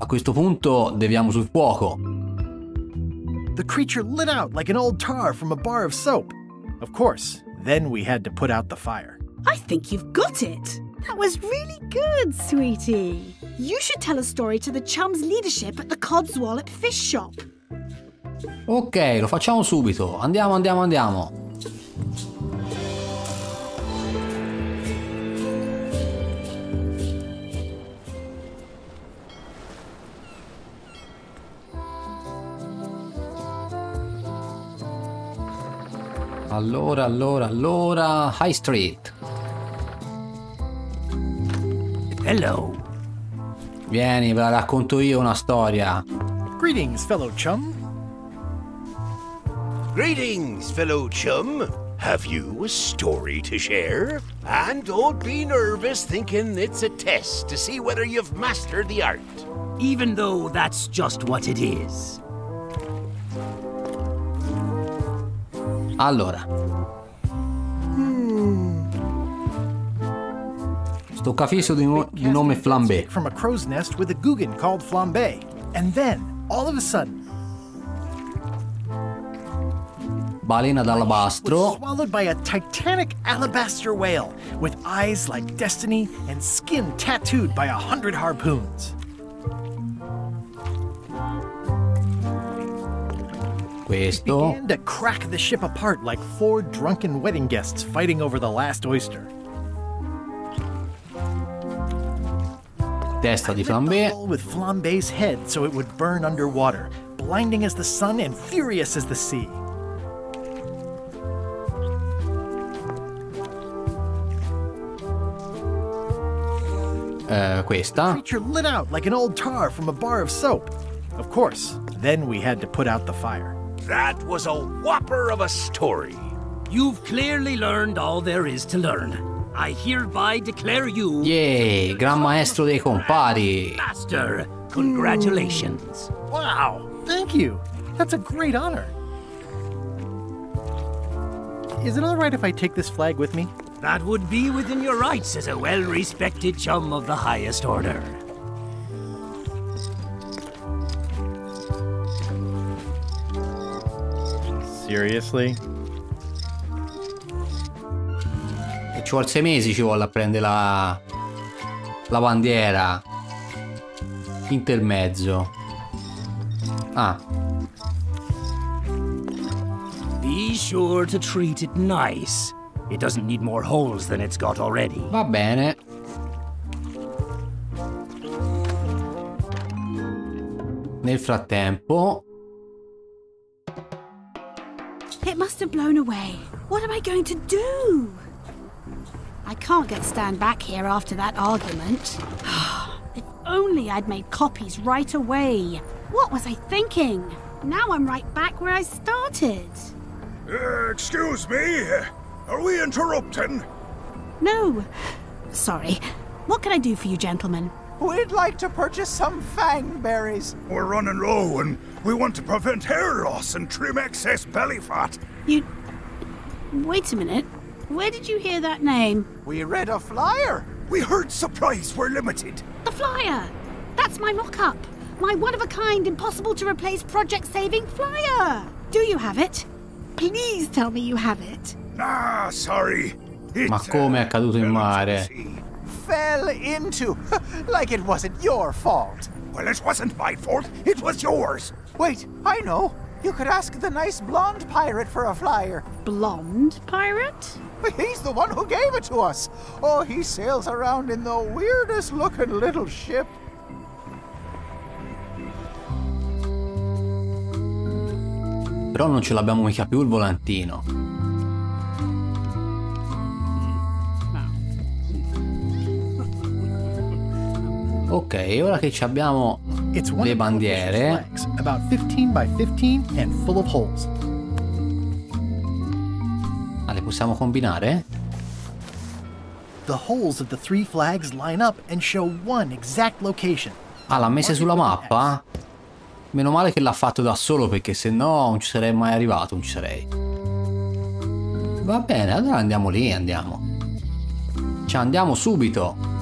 A questo punto deviamo sul fuoco. The creature lit out like an old tar from a bar of soap. Of course, then we had to put out the fire. I think you've got it. That was really good, sweetie. You should tell a story to the chum's leadership at the Codswallop Fish Shop. Ok, lo facciamo subito. Andiamo, andiamo, andiamo. Allora, High Street. Hello. Vieni, ve la racconto io una storia. Greetings, fellow chum. Greetings, fellow chum. Have you a story to share? And don't be nervous thinking it's a test to see whether you've mastered the art. Even though that's just what it is. Allora, sto cafisso di nome Flambé. From a crow's nest with a Guggen called Flambé. And then, all of a sudden, balena d'alabastro. Swallowed by a titanic alabaster whale with eyes like destiny and skin tattooed by 100 harpoons. Questo Began to crack the ship apart like 4 drunken wedding guests fighting over the last oyster. Testa di Flambé. With Flambé's head so it would burn underwater, blinding as the sun and furious as the sea. Questa. The creature lit out like an old tar from a bar of soap. Of course, then we had to put out the fire. That was a whopper of a story. You've clearly learned all there is to learn. I hereby declare you... Yay, Gran Maestro dei Compari. Master. Congratulations. Wow, thank you. That's a great honor. Is it all right if I take this flag with me? That would be within your rights as a well-respected chum of the highest order. Seriously? E ci vuole 6 mesi, ci vuole a prendere la bandiera. Intermezzo. Ah. Be sure to treat it nice. It doesn't need more holes than it's got already. Va bene. Nel frattempo... It must have blown away. What am I going to do? I can't get Stan back here after that argument. If only I'd made copies right away. What was I thinking? Now I'm right back where I started. Excuse me? Are we interrupting? No. Sorry. What can I do for you, gentlemen? We'd like to purchase some fang berries. We're running low and we want to prevent hair loss and trim excess belly fat. You... Wait a minute. Where did you hear that name? We read a flyer. We heard supplies were limited. The flyer! That's my mock-up. My one-of-a-kind, impossible-to-replace project-saving flyer. Do you have it? Please tell me you have it. Ah, sorry. Ma come è caduto in mare? Fell into. Like it wasn't your fault. Well, it wasn't my fault. It was yours. Wait, I know. You could ask the nice blonde pirate for a flyer. Blonde pirate? He's the one who gave it to us. Oh, he sails around in the weirdest looking little ship. Però non ce l'abbiamo mica più il volantino. Ok, ora che abbiamo le bandiere, about 15 by 15 and full of holes. Le possiamo combinare? The holes of the 3 flags line up and show one exact location. Ah, l'ha messa sulla mappa? Meno male che l'ha fatto da solo, perché se no non ci sarei mai arrivato, non ci sarei. Va bene, allora andiamo lì, andiamo. Ci andiamo subito.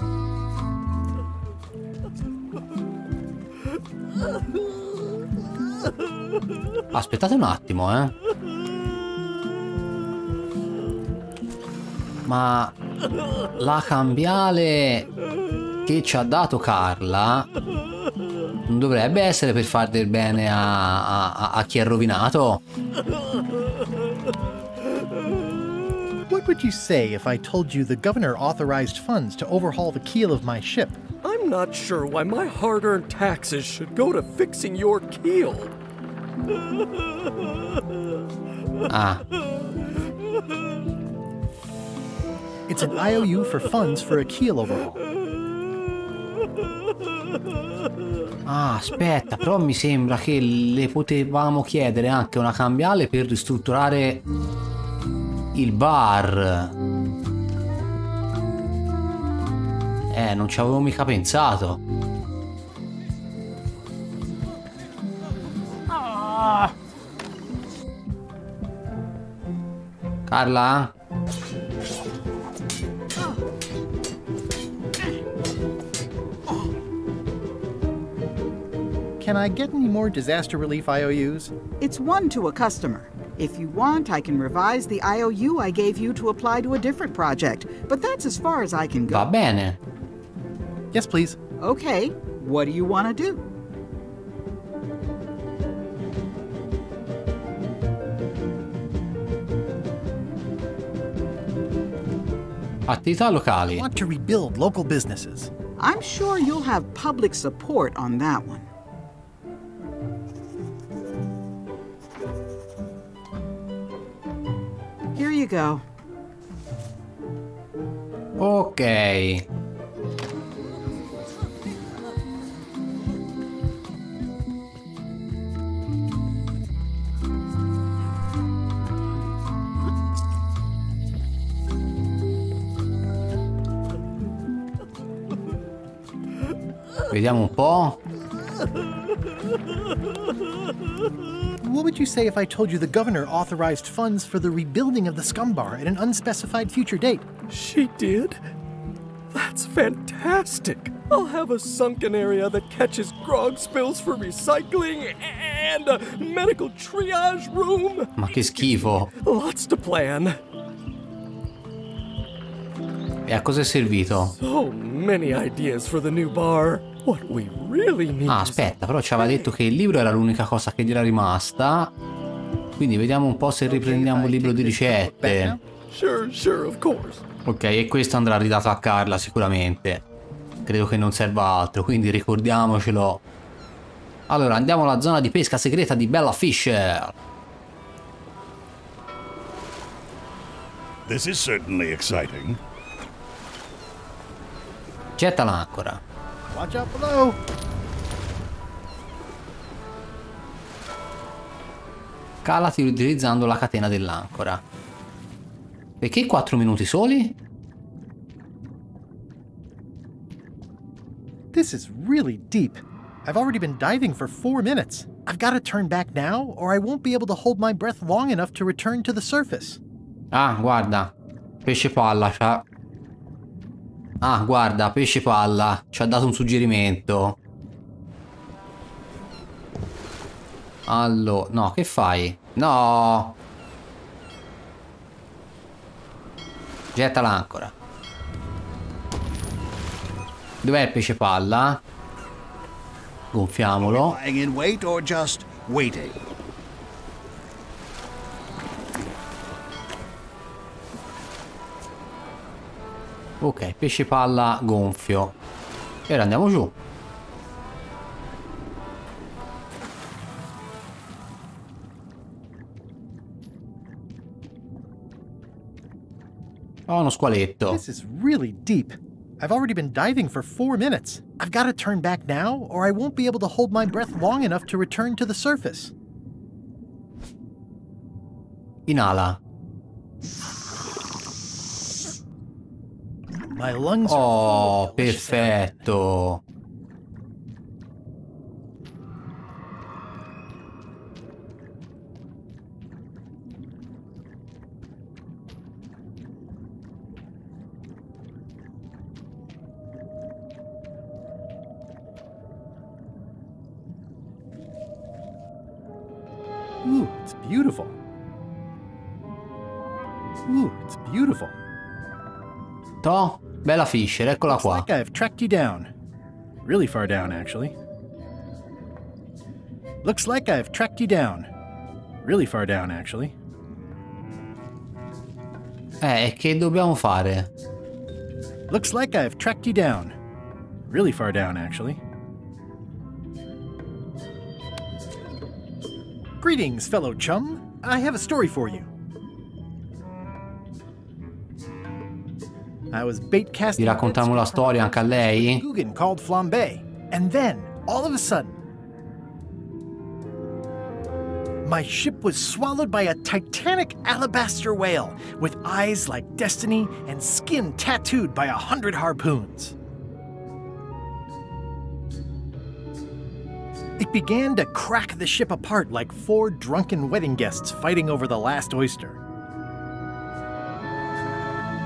Aspettate un attimo, Ma la cambiale che ci ha dato Carla non dovrebbe essere per far del bene a chi è rovinato? What would you say if I told you the governor authorized funds to overhaul the keel of my ship? I'm not sure why my hard-earned taxes should go to fixing your keel. Ah. It's an IOU for funds for a keel overhaul. Ah, aspetta, però mi sembra che le potevamo chiedere anche una cambiale per ristrutturare il bar. Non ci avevo mica pensato. Carla? Can I get any more disaster relief IOUs? It's one to a customer. If you want, I can revise the IOU I gave you to apply to a different project, but that's as far as I can go. Va bene. Yes, please. Okay, what do you want to do? Attività locali. I want to rebuild local businesses. I'm sure you'll have public support on that one. Here you go. Ok. Vediamo un po'. What would you say if I told you the governor authorized funds for the rebuilding of the scum bar at an unspecified future date? She did? That's fantastic! I'll have a sunken area that catches grog spills for recycling and a medical triage room. Ma che schifo. Lots to plan. E a cosa è servito? So many ideas for the new bar. What we really need. Ah, aspetta, però ci aveva detto che il libro era l'unica cosa che gli era rimasta. Quindi vediamo un po' se riprendiamo il libro di ricette. Sure, of course. Ok, e questo andrà ridato a Carla sicuramente. Credo che non serva altro, quindi ricordiamocelo. Allora, andiamo alla zona di pesca segreta di Bella Fisher. This is certainly exciting. Getta l'ancora. Watch out below. Calati utilizzando la catena dell'ancora. Perché 4 minuti soli? This is really deep. I've already been diving for 4 minutes. I've got to turn back now, or I won't be able to hold my breath long enough to return to the surface. Ah, guarda. Pesce palla, Ah, guarda, pesce palla. Ci ha dato un suggerimento. Allora, no, che fai? No! Getta l'ancora. Dov'è il pesce palla? Gonfiamolo. Lying in wait or just waiting? Ok, pesce palla gonfio. E ora andiamo giù. Oh, uno squaletto. This is really deep. I've already been diving for 4 minutes. I've got to turn back now, or I won't be able to hold my breath long enough to return to the surface. Inala. My lungs are full. Perfetto. Ooh, it's beautiful. Ooh, it's beautiful. Toh, bella Fisher, eccola Looks qua. like I've tracked you down. Really far down, actually. Looks like I've tracked you down. Really far down, actually. Che dobbiamo fare? Looks like I've tracked you down. Really far down, actually. Greetings, fellow chum. I have a story for you. I was bait casting. Di raccontarmi la storia anche a lei? Guggen called Flambe, and then, all of a sudden, my ship was swallowed by a titanic alabaster whale with eyes like destiny and skin tattooed by 100 harpoons. It began to crack the ship apart like 4 drunken wedding guests fighting over the last oyster.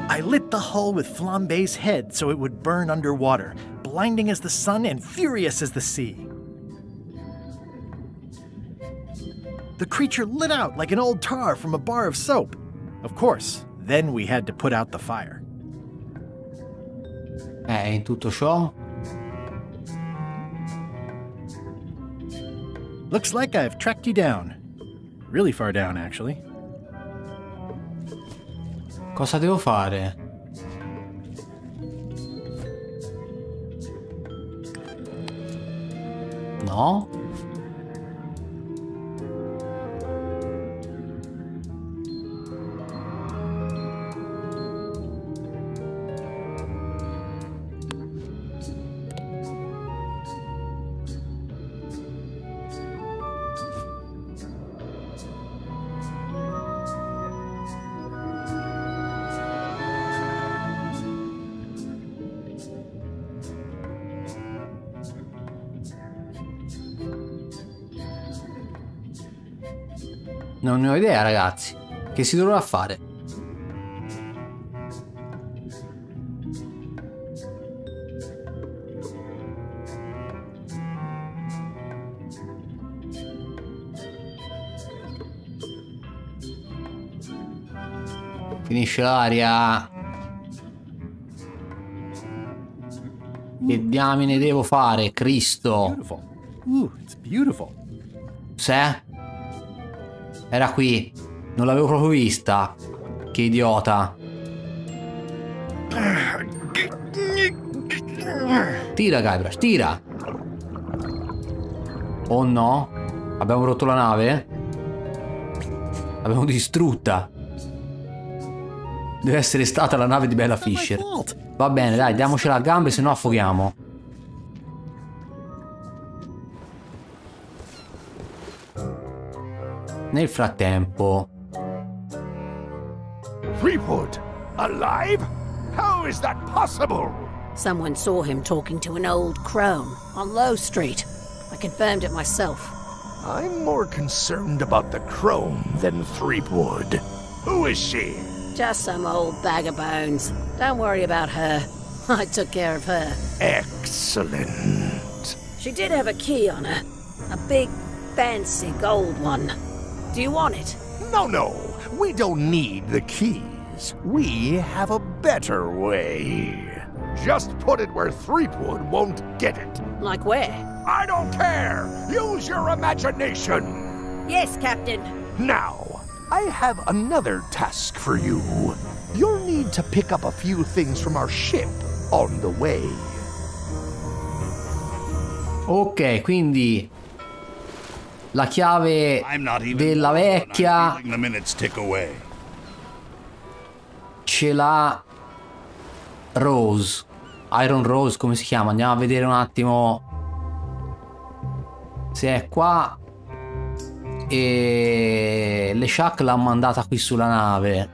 I lit the hull with Flambe's head so it would burn underwater, blinding as the sun and furious as the sea. The creature lit out like an old tar from a bar of soap. Of course, then we had to put out the fire. In tutto ciò? Looks like I've tracked you down. Really far down, actually. Cosa devo fare? No? Non ne ho idea, ragazzi. Che si dovrà fare? Finisce l'aria. Che diamine devo fare, Cristo? It's beautiful. Se? Era qui. Non l'avevo proprio vista. Che idiota. Tira, Guybrush, tira. Oh no. Abbiamo rotto la nave? L'abbiamo distrutta. Deve essere stata la nave di Bella Fisher. Va bene, dai, diamocela a gambe, se no affoghiamo. Nel frattempo. Threepwood, alive? How is that possible? Someone saw him talking to an old crone on Low Street. I confirmed it myself. I'm more concerned about the crone than Threepwood. Who is she? Just some old bag of bones. Don't worry about her. I took care of her. Excellent. She did have a key on her. A big, fancy gold one. Do you want it? No. We don't need the keys. We have a better way. Just put it where Threepwood won't get it. Like where? I don't care. Use your imagination. Yes, Captain. Now, I have another task for you. You'll need to pick up a few things from our ship on the way. Ok, quindi la chiave della vecchia ce l'ha Rose. Iron Rose, come si chiama? Andiamo a vedere un attimo se è qua. E LeShuck l'ha mandata qui sulla nave.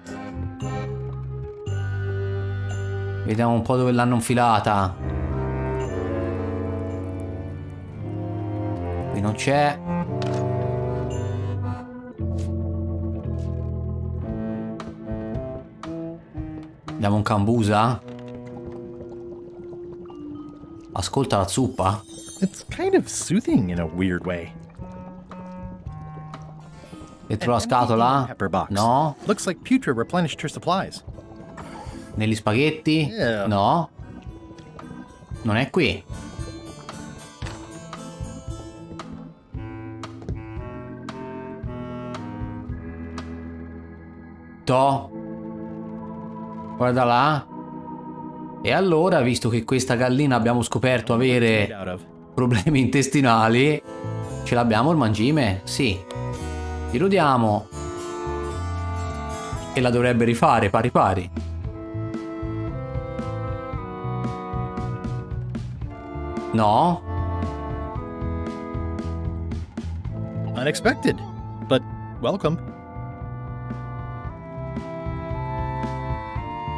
Vediamo un po' dove l'hanno infilata. Qui non c'è. Diamo un cambusa. Ascolta la zuppa. It's kind of soothing in a weird way. Dentro la scatola? Pepper box. No. Looks like Putra replenished her supplies. Negli spaghetti? Yeah. No. Non è qui. To. Guarda là. E allora, visto che questa gallina abbiamo scoperto avere problemi intestinali, ce l'abbiamo il mangime? Sì. Glielo diamo. E la dovrebbe rifare pari pari. No. Unexpected, but welcome.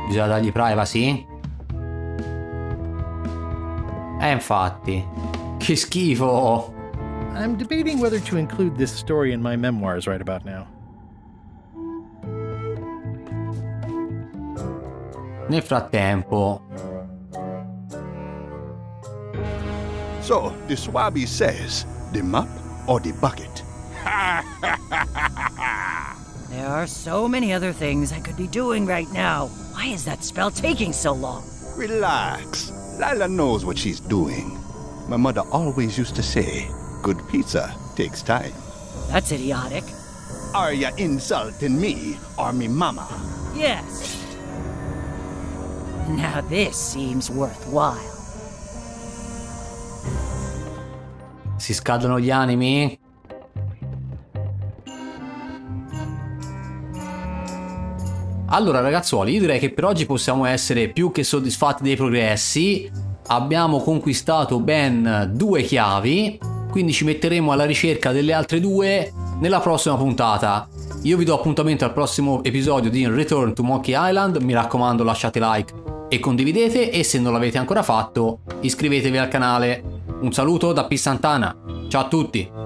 Bisogna dargli privacy? Infatti. Che schifo. I'm debating whether to include this story in my memoirs right about now. Nel frattempo. So, the Swabby says, the mop or the bucket? There are so many other things I could be doing right now. Why is that spell taking so long? Relax. Lila knows what she's doing. My mother always used to say, good pizza takes time. That's idiotic. Are you insulting me or me mama? Yes. Now this seems worthwhile. Si scaldano gli animi? Allora ragazzuoli, io direi che per oggi possiamo essere più che soddisfatti dei progressi. Abbiamo conquistato ben 2 chiavi, quindi ci metteremo alla ricerca delle altre 2 nella prossima puntata. Io vi do appuntamento al prossimo episodio di Return to Monkey Island. Mi raccomando, lasciate like e condividete, e se non l'avete ancora fatto iscrivetevi al canale. Un saluto da P Santana, ciao a tutti!